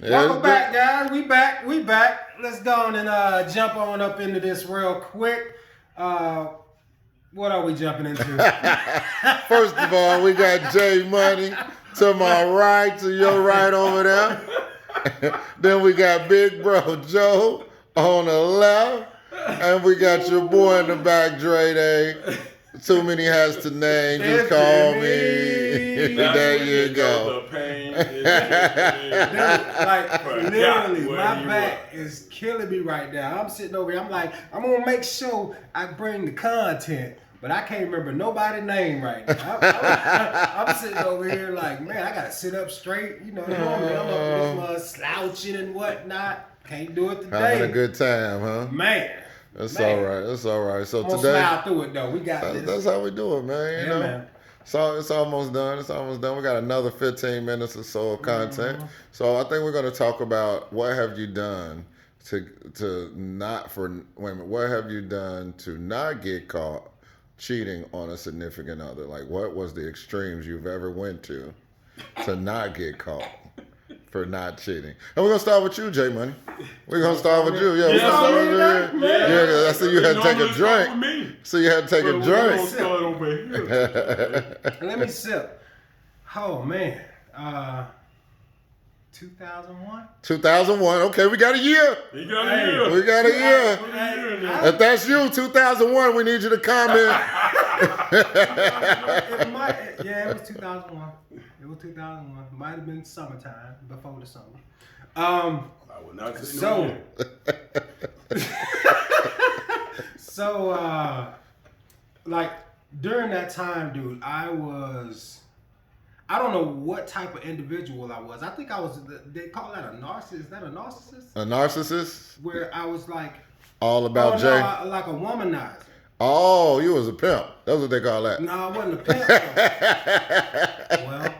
Welcome back, guys. We back. Let's go on and jump on up into this real quick. What are we jumping into? First of all, we got J Money to my right, to your right over there. Then we got Big Bro Joe on the left. And we got your boy in the back, Dre Day. Too many hats to name. Just call me. There you go. The pain is like literally, my back is killing me right now. I'm sitting over here. I'm like, I'm gonna make sure I bring the content, but I can't remember nobody's name right now. I'm sitting over here like, man, I gotta sit up straight. You know, normally I'm up this slouching and whatnot. Can't do it today. Having a good time, huh? Man. That's all right. That's all right. So I'm today, smile through it though. We got this. That's how we do it, man. You know, man. So it's almost done. It's almost done. We got another 15 minutes or so of content. Mm-hmm. So I think we're going to talk about what have you done to not for women. What have you done to not get caught cheating on a significant other? Like, what was the extremes you've ever went to not get caught for not cheating? And we're gonna start with you, J Money. We're gonna start with you. Yeah, we're gonna start with you. Yeah, I see you had to take a drink. So you had to take a drink. Let me sip. Oh man. 2001? 2001. Okay, we got a year. We got a year. We got a year. If that's you, 2001, we need you to comment. It was 2001. It was 2001. Might have been summertime, before the summer. I would not say no. So, like, during that time, dude, I don't know what type of individual I was. I think I was, they call that a narcissist. Is that a narcissist? A narcissist? Where I was like... All about Jay? No, like a womanizer. Oh, you was a pimp. That's what they call that. No, I wasn't a pimp. Well...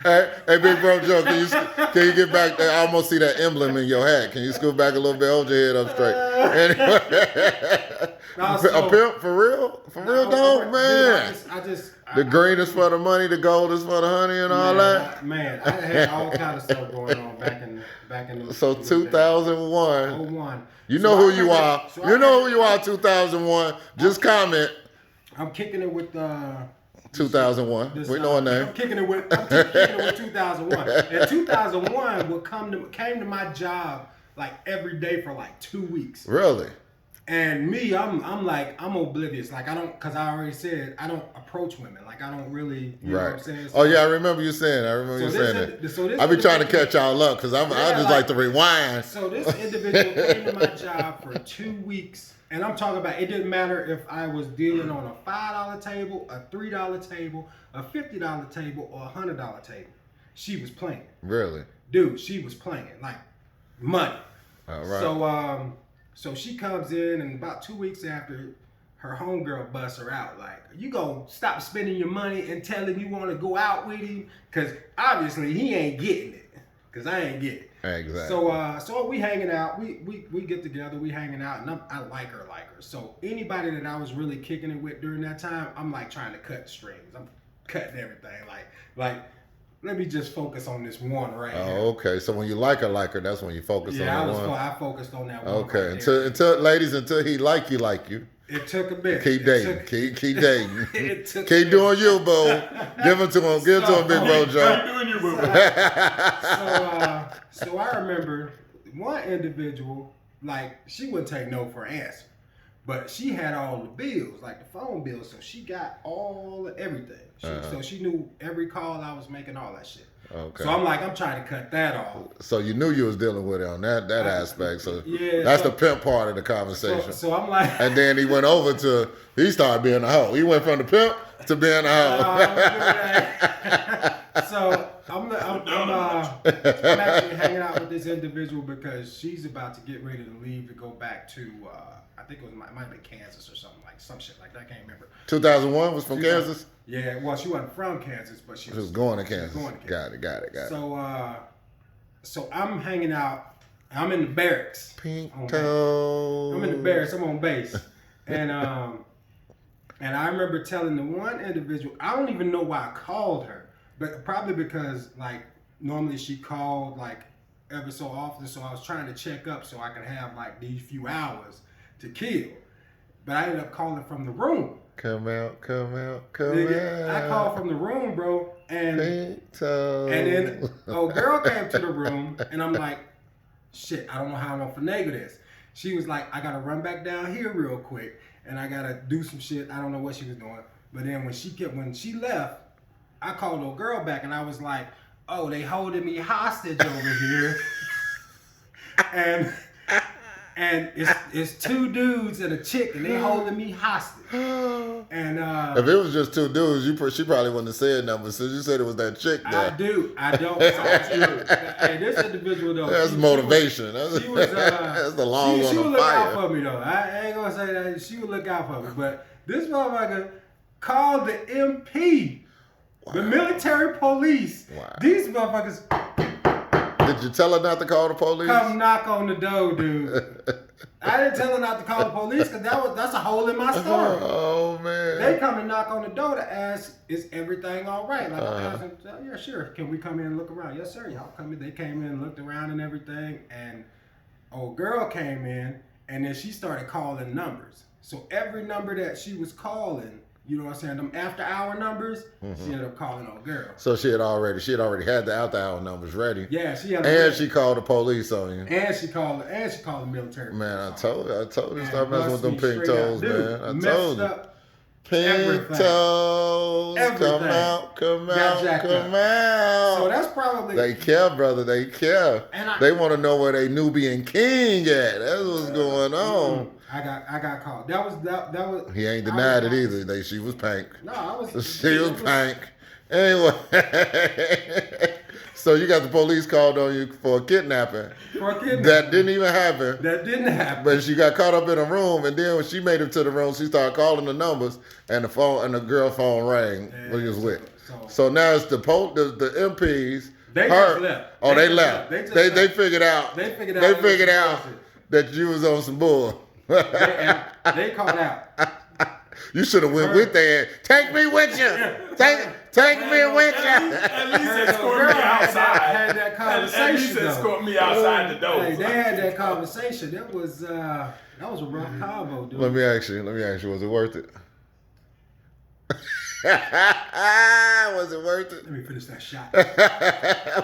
hey, Big Bro Joe, can you get back there? I almost see that emblem in your hat. Can you scoot back a little bit? Hold your head up straight. Anyway. A pimp for real? For real, dog? Man. The green is for the money, the gold is for the honey and all that? I had all kind of stuff going on back in the... So 2001. 01. You know who you are. You know who you are, 2001. Just comment. I'm kicking it with 2001. We know her name. I'm kicking it with 2001. And 2001 came to my job like every day for like 2 weeks. Really? And me, I'm oblivious. Like I don't, cause I already said I don't approach women. Like I don't really, you know what I'm saying? So, oh yeah, I remember you saying. That. I be trying to catch y'all up because I just like to rewind. So this individual came to my job for 2 weeks. And I'm talking about, it didn't matter if I was dealing on a $5 table, a $3 table, a $50 table, or a $100 table. She was playing. Really? Dude, she was playing. Like, money. All right. So she comes in, and about 2 weeks after, her homegirl busts her out. Like, you gonna stop spending your money and tell him you want to go out with him? Because obviously he ain't getting it. Because I ain't getting it. Exactly. So we hanging out. We get together. We hanging out, and I like her. So anybody that I was really kicking it with during that time, I'm like trying to cut the strings. I'm cutting everything. Like let me just focus on this one right here. Oh, okay. So when you like her, that's when you focus on that one. I focused on that one. Okay. Right Until he like you. It took a bit. Keep dating. Keep dating. Keep doing you, boo. Give it to him. Give it to him, Big Bro Joe. Keep doing you, boo. So I remember one individual, like, she wouldn't take no for an answer. But she had all the bills, like the phone bills, so she got everything. So she knew every call I was making, all that shit. Okay. So I'm trying to cut that off. So you knew you was dealing with it on that aspect. So yeah, that's the pimp part of the conversation. So I'm like, and then he went over to, he started being a hoe. He went from the pimp to being a hoe. So I'm actually hanging out with this individual because she's about to get ready to leave to go back to I think it might have been Kansas or something, like some shit like that. I can't remember. 2001 was from Kansas? Yeah, well, she wasn't from Kansas, but she was going to Kansas. Got it. So I'm hanging out. I'm in the barracks. Pink toe. I'm in the barracks. I'm on base. And I remember telling the one individual, I don't even know why I called her, but probably because like normally she called like ever so often, so I was trying to check up so I could have like these few hours to kill. But I ended up calling from the room. Come out. Nigga, I called from the room, bro, and then old girl came to the room, and I'm like, shit, I don't know how I'm gonna finagle this. She was like, I gotta run back down here real quick, and I gotta do some shit. I don't know what she was doing, but then when she left, I called old girl back, and I was like, oh, they holding me hostage over here, and it's two dudes and a chick, and they holding me hostage. And if it was just two dudes, she probably wouldn't have said nothing. But since you said it was that chick, there. I don't. Hey, this individual though. That's motivation. She was that's the long she on would the look fire. out for me though. I ain't gonna say that. She would look out for me. But this motherfucker called the MP, the military police. Wow. These motherfuckers Did you tell her not to call the police? come knock on the door, dude. I didn't tell her not to call the police because that's a hole in my story. Oh man. They come and knock on the door to ask, is everything all right? Like, I asked them, yeah, sure. Can we come in and look around? Yes, sir. Y'all come in. They came in and looked around and everything. And old girl came in, and then she started calling numbers. So every number that she was calling, you know what I'm saying, them after hour numbers, she ended up calling old girl. So she had already had the after hour numbers ready. Yeah, she had. And she called the police on you. And she called the military. Man, I told you, stop messing bust with them me pink straight toes, out. Dude, man. I messed told you. up Pink everything. toes, Everything. come Got out. jacked up. So that's probably. They care, brother. They care. And They want to know where they Nubian king at. That's what's going on. I got called. That was. He ain't denied it either. She was pink. No, I was. She was pink. Anyway, so you got the police called on you for a kidnapping. That didn't even happen. That didn't happen. But she got caught up in a room, and then when she made it to the room, she started calling the numbers, and the girl phone rang. When he was with. So now it's the MPs. They just left. Oh, they left. They figured out. They figured out that you was on some bull. They called out. You should have went with that. Take me with you. Take me with you. At least escort me outside. Had that conversation. At least escort me outside the door. Hey, they had that conversation. That was a rough combo, dude. Let me ask you, was it worth it? Was it worth it? Let me finish that shot.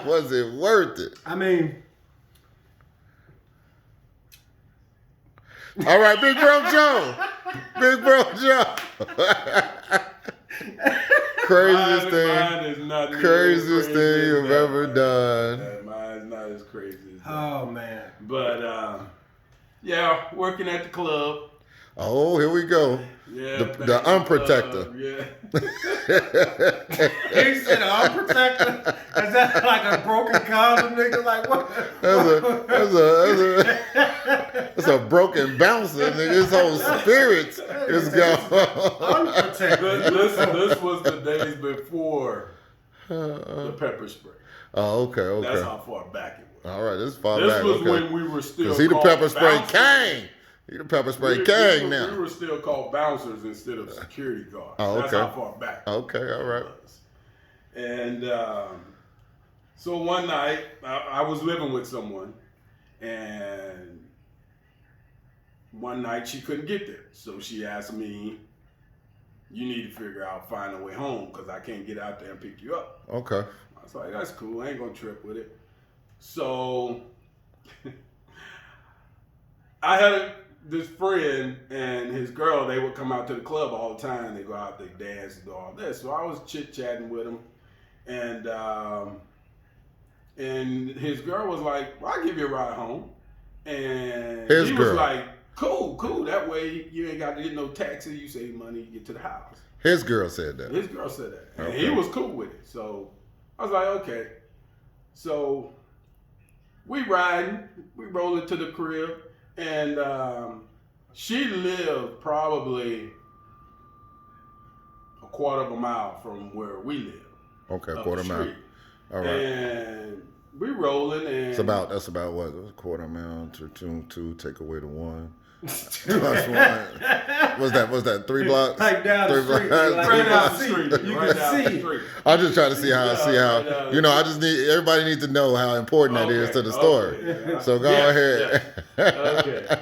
Was it worth it? I mean, all right, Big Bro Joe. Craziest thing you've ever done. Mine's not as crazy as that. oh man. But yeah, working at the club. Oh, here we go. Yeah, The unprotector. Yeah. He said unprotected. Is that like a broken condom, nigga? Like what? That's a broken bouncer, nigga. His whole spirit is gone. Unprotected. This was the days before the pepper spray. Oh, okay. That's how far back it was. All right, this is far This back. was Okay. when we were still. Because he the called pepper spray bouncers. king. He the pepper spray king now. We were still called bouncers instead of security guards. Oh, That's okay. how far back. Okay, all right. it was. And so one night, I was living with someone, and one night she couldn't get there. So she asked me, you need to find a way home because I can't get out there and pick you up. Okay. I was like, that's cool. I ain't going to trip with it. So I had this friend and his girl, they would come out to the club all the time. They go out, they dance, and do all this. So I was chit-chatting with him. And his girl was like, well, I'll give you a ride home. And His he girl. was like, cool. That way you ain't got to get no taxi. You save money, you get to the house. His girl said that. His girl said that. And Okay. he was cool with it. So I was like, okay. So we roll into the crib, and she lived probably a quarter of a mile from where we live. Okay, up quarter the mile. street. All right. And we rolling, and That's about what? A quarter mile to two, take away the one. Plus one. What's that? 3 blocks? Like down the street. Like Right you down can the see. street. You Right can down the see. street. I'm just trying to see how Yeah, you know. I just need everybody needs to know how important that is to the story. Okay. So go Yeah, ahead. yeah. Okay.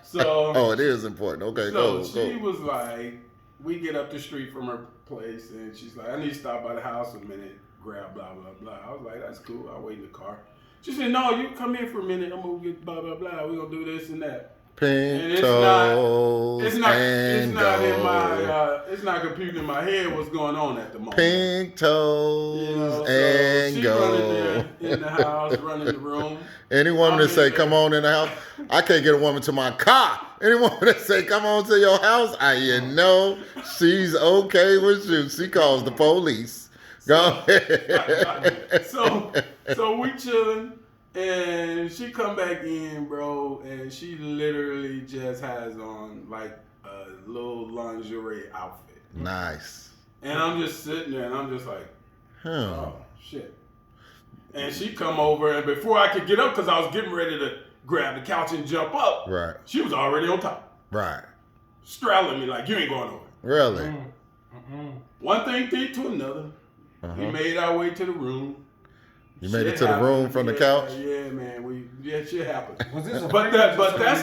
So. Oh, it is important. Okay, So go. she was like, we get up the street from her place, and she's like, I need to stop by the house a minute, grab blah, blah, blah. I was like, that's cool. I'll wait in the car. She said, no, you come here for a minute. I'm going to get blah, blah, blah. We're going to do this and that. Pink It's toes not and in go. my, it's not computing in my head what's going on at the moment. Pink toes You know, so and she go. running there in the house, running the room. Any woman I'm that in say, there. come on in the house, I can't get a woman to my car. Any woman that say, come on to your house, you know she's okay with you. She calls the police. Go ahead. So we chilling, and she come back in, bro, and she literally just has on like a little lingerie outfit. Nice. And I'm just sitting there, and I'm just like, Huh. oh, shit. And she come over, and before I could get up, because I was getting ready to grab the couch and jump up, Right. she was already on top, Right. straddling me like, you ain't going over. Really? One thing lead to another. We made our way to the room. You made it Shit to the happened. room from the Yeah, couch? Yeah, man. Shit happened. Was this a But pregnancy that's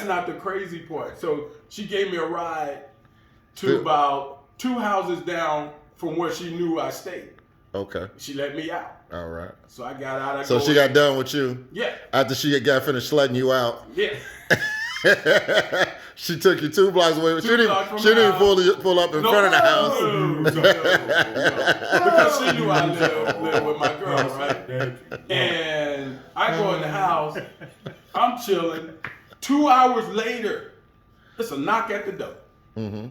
story? not the crazy part. So she gave me a ride to Still- about 2 houses down from where she knew I stayed. Okay. She let me out. All right. So I got out. So she got done with you Yeah. after she got finished sledding you out. Yeah. She took you 2 blocks away. But she 2 didn't, blocks from she didn't the pull up in front of the house. No. Because she knew I lived with my girl, right? And I go in the house, I'm chilling. 2 hours later, it's a knock at the door. Mm-hmm.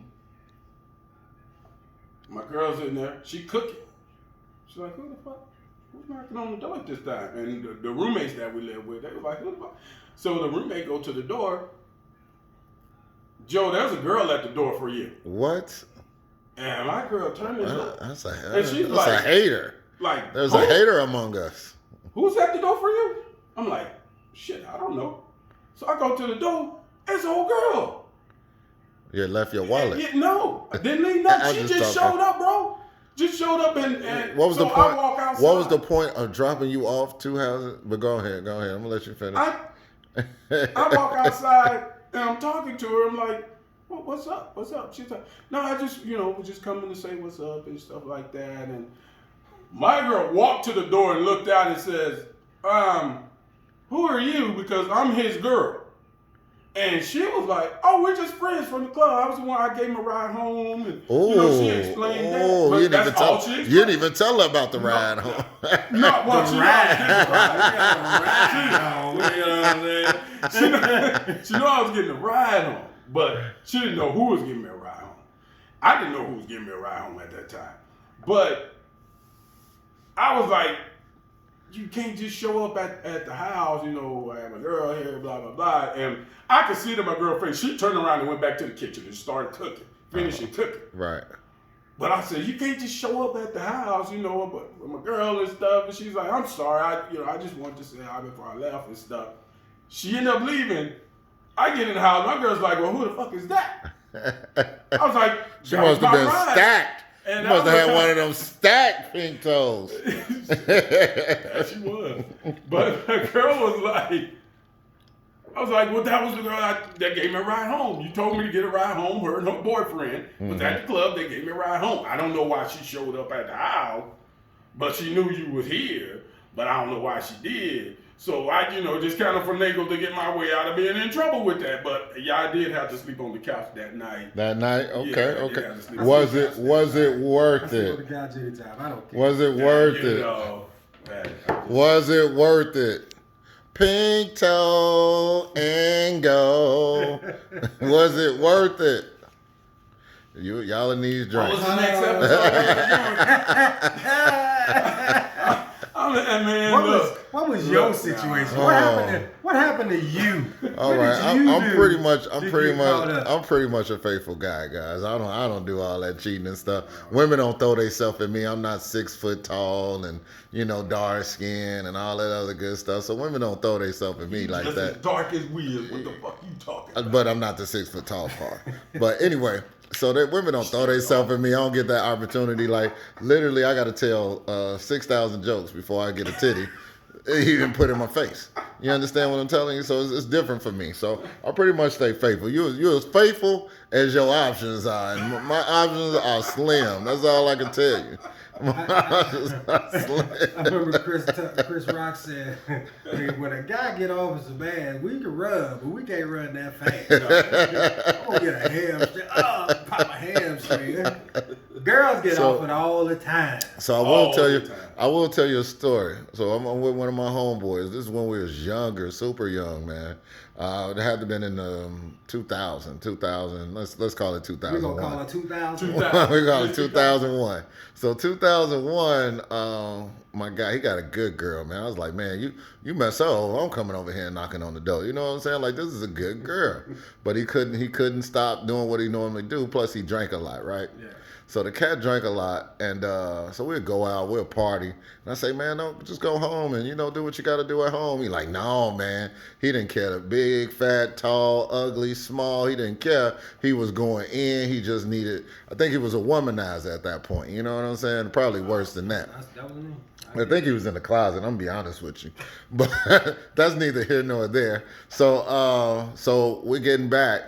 My girl's in there, she cooking. She's like, who the fuck? Who's knocking on the door at this time? And the roommates that we live with, they were like, who the fuck? So the roommate go to the door. Joe, there's a girl at the door for you. What? And my girl turned and looked. That's And she's a like- hater. Like, There's who? a hater among us. Who's at the door for you? I'm like, shit, I don't know. So I go to the door. It's an old girl. You left your wallet. Yeah, no, I didn't leave nothing. I She just just thought showed up, bro. Just showed up and What was so the point? I walk outside. What was the point of dropping you off 2 houses? But go ahead. I'm gonna let you finish. I walk outside and I'm talking to her. I'm like, well, what's up? What's up? She's like, no, I just, was just coming to say what's up and stuff like that. And my girl walked to the door and looked out and says, who are you? Because I'm his girl. And she was like, oh, we're just friends from the club. I was the one, I gave him a ride home. And, she explained that. But you didn't that's all she you explained. didn't even tell her about the ride home. Not what she She knew I was getting a ride home, but she didn't know who was giving me a ride home. I didn't know who was giving me a ride home at that time. But I was like, you can't just show up at the house, I have a girl here, blah, blah, blah. And I could see it in my girlfriend. She turned around and went back to the kitchen and started cooking, finishing cooking. Right. But I said, you can't just show up at the house, but with my girl and stuff. And she's like, I'm sorry, I just wanted to say hi before I left and stuff. She ended up leaving. I get in the house, my girl's like, well, who the fuck is that? I was like, She that must was have my been ride. stacked. And You must I have had was one of them stacked pink toes. Yeah, she was. But the girl was like, I was like, well, that was the girl that gave me a ride home. You told me to get a ride home. Her and her boyfriend was at the club. They gave me a ride home. I don't know why she showed up at the house, but she knew you was here. But I don't know why she did. So I, just kind of finagled to get my way out of being in trouble with that. But yeah, I did have to sleep on the couch that night. That night? Okay, Yeah, okay. yeah, just leave Was it. it worth I it? couch anytime. I don't care. Was it worth it? Was it worth it? Pink toe and go. Was it worth it? Y'all in these What was drinks. the next episode? Man, look. What was your Look, situation? nah. What happened? What happened to you? All What right, did you I'm do pretty much a faithful guy, guys. I don't do all that cheating and stuff. Women don't throw themselves at me. I'm not 6 foot tall and dark skin and all that other good stuff. So women don't throw themselves at me like Just that. as dark as we is. What the fuck you talking about? But I'm not the 6 foot tall part. But anyway, so that women don't throw themselves at me. I don't get that opportunity. Like literally, I got to tell 6,000 jokes before I get a titty. He didn't put in my face. You understand what I'm telling you? So it's different for me. So I pretty much stay faithful. You're as faithful as your options are. And my options are slim. That's all I can tell you. My options are slim. I remember Chris Rock said, hey, when a guy get off his man, we can run, but we can't run that fast. I'm going to get a hamstring. Oh, pop my hamstring. Girls get off it all the time. So I will tell you a story. So I'm with one of my homeboys. This is when we was younger, super young, man. It had to have been in 2000. Let's call it 2001. We're going to call it 2000. We call it 2001. So 2001, my guy, he got a good girl, man. I was like, man, you mess up. I'm coming over here and knocking on the door. You know what I'm saying? Like, this is a good girl. But he couldn't stop doing what he normally do. Plus, he drank a lot, right? Yeah. So the cat drank a lot, and so we'd go out, we'd party. And I say, man, no, just go home and, do what you got to do at home. He like, no, man. He didn't care. Big, fat, tall, ugly, small. He didn't care. He was going in. He just needed, I think he was a womanizer at that point. You know what I'm saying? Probably worse than that. That was me. I think he was in the closet. I'm gonna be honest with you, but that's neither here nor there. So we're getting back,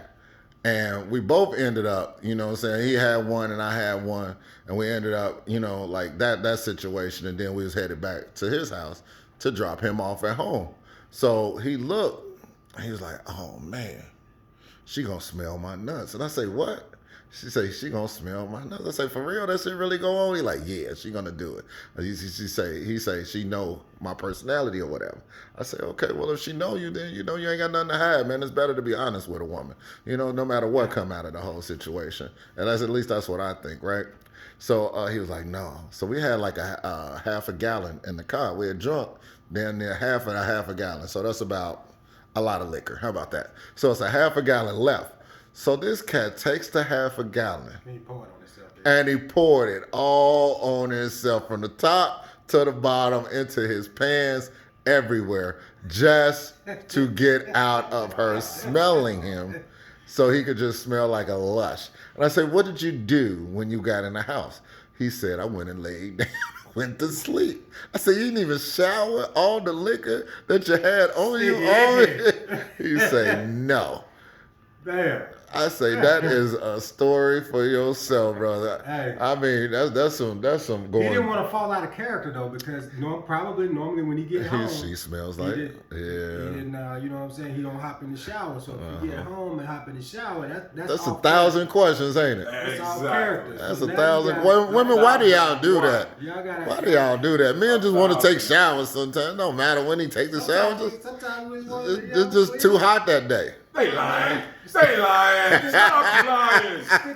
and we both ended up, what I'm saying. He had one and I had one, and we ended up, like that situation. And then we was headed back to his house to drop him off at home. So he looked, and he was like, "Oh man, she gonna smell my nuts." And I say, "What?" She say, she gonna smell my nuts. I say, for real, that shit really go on? He like, yeah, she gonna do it. He say, she know my personality or whatever. I say, okay, well, if she know you, then you ain't got nothing to hide, man. It's better to be honest with a woman, no matter what come out of the whole situation. And at least that's what I think, right? So he was like, no. So we had like a half a gallon in the car. We had drunk damn near half a gallon. So that's about a lot of liquor. How about that? So it's a half a gallon left. So this cat takes the half a gallon and he poured it all on himself from the top to the bottom into his pants everywhere just to get out of her smelling him so he could just smell like a lush. And I said, what did you do when you got in the house? He said, I went and laid down. Went to sleep. I said, you didn't even shower? All the liquor that you had on you? He said, no. Damn. I say that is a story for yourself, brother. Hey. I mean, that's some going. He didn't want to fall out of character though, because normally when he get home, she smells like he yeah. didn't, you know what I'm saying? He don't hop in the shower. So if you get home and hop in the shower, that's a thousand questions, ain't it? That's all character. That's so a thousand. Women, why do y'all do that? Why do y'all do that? Men just want to take showers sometimes. It don't matter when he take the shower. It's just too hot that day. They lying. Stop lying.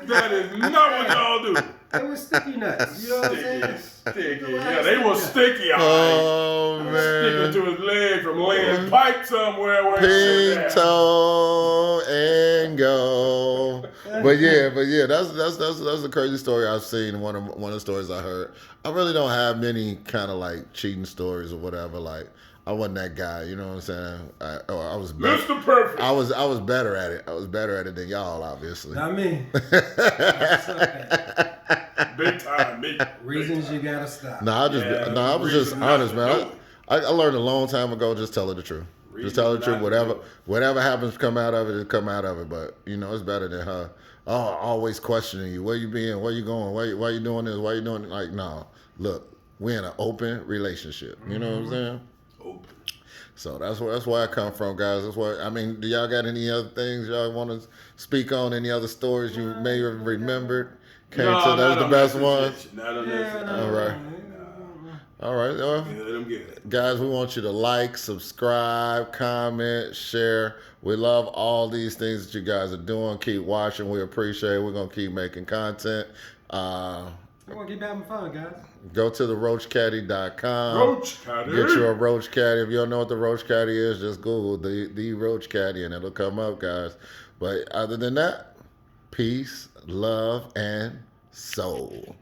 That is not what y'all do. They were sticky nuts. You know what I'm saying? Sticky. Yeah, they were sticky. Oh, man. Sticking to his leg from laying pipe somewhere. Where Pink toe and go. But yeah, that's a crazy story I've seen. One of the stories I heard. I really don't have many kind of like cheating stories or whatever. Like, I wasn't that guy, you know what I'm saying? I was better. Mr. Perfect. I was better at it. I was better at it than y'all, obviously. Not me. Big time, me. Reasons you gotta stop. I was just honest, man. I learned a long time ago. Just tell her the truth. Just tell her the truth. Whatever happens, come out of it. Come out of it. But it's better than her. Oh, always questioning you. Where you been? Where you going? Why you doing this? Why you doing it? Like, no. Look, we're in an open relationship. You know what I'm saying? Open. So that's where I come from, guys. That's why. I mean, do y'all got any other things y'all want to speak on? Any other stories you may have remembered? Those the best ones. All right. Guys, we want you to like, subscribe, comment, share. We love all these things that you guys are doing. Keep watching. We appreciate it. We're gonna keep making content. I want to keep having fun, guys. Go to the roachcaddy.com. Roach Caddy. Get you a Roach Caddy. If you don't know what the Roach Caddy is, just Google the Roach Caddy and it'll come up, guys. But other than that, peace, love, and soul.